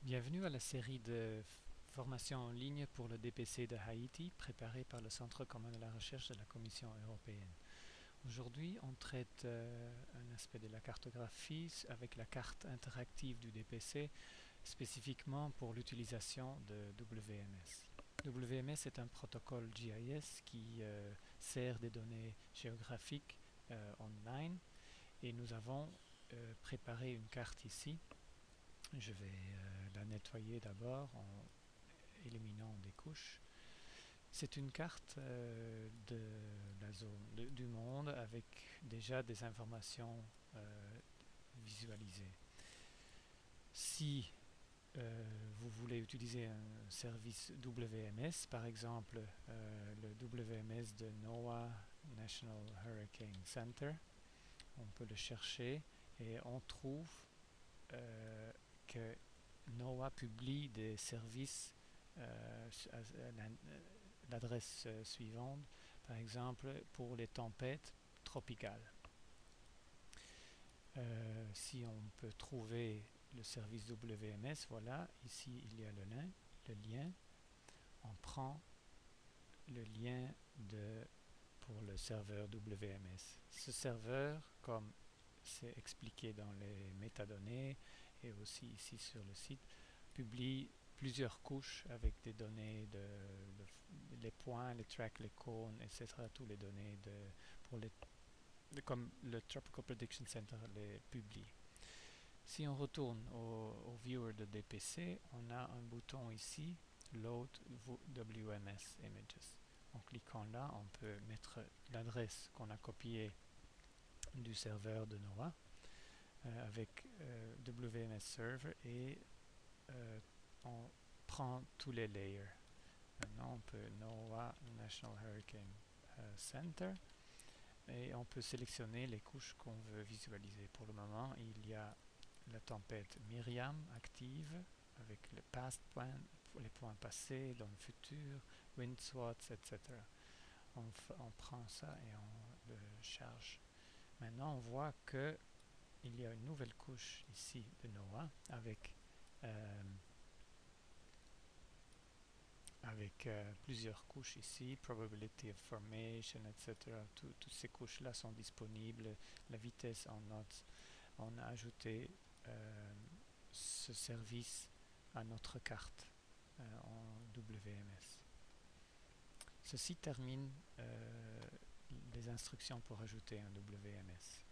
Bienvenue à la série de formations en ligne pour le DPC de Haïti, préparée par le Centre commun de la recherche de la Commission européenne. Aujourd'hui, on traite un aspect de la cartographie avec la carte interactive du DPC, spécifiquement pour l'utilisation de WMS. WMS est un protocole GIS qui sert des données géographiques online, et nous avons préparé une carte ici. Je vais la nettoyer d'abord en éliminant des couches. C'est une carte de la zone du monde avec déjà des informations visualisées. Si vous voulez utiliser un service WMS, par exemple le WMS de NOAA, National Hurricane Center, on peut le chercher et on trouve que NOAA publie des services à l'adresse suivante, par exemple pour les tempêtes tropicales. Si on peut trouver le service WMS, voilà, ici il y a le lien. On prend le lien pour le serveur WMS. Ce serveur, comme c'est expliqué dans les métadonnées et aussi ici sur le site, publie plusieurs couches avec des données les points, les tracks, les cônes, etc. Toutes les données comme le Tropical Prediction Center les publie. Si on retourne au viewer de DPC, on a un bouton ici, Load WMS Images. En cliquant là, on peut mettre l'adresse qu'on a copiée du serveur de NOAA avec WMS Server et on prend tous les layers. Maintenant, on peut NOAA National Hurricane Center et on peut sélectionner les couches qu'on veut visualiser. Pour le moment, il y a la tempête Myriam active avec les past points, les points passés dans le futur, wind swaths, etc. On prend ça et on le charge. Maintenant, on voit que il y a une nouvelle couche ici de NOAA avec plusieurs couches ici, probability of formation, etc. Toutes ces couches-là sont disponibles. La vitesse en knots. On a ajouté ce service à notre carte en WMS. Ceci termine les instructions pour ajouter un WMS.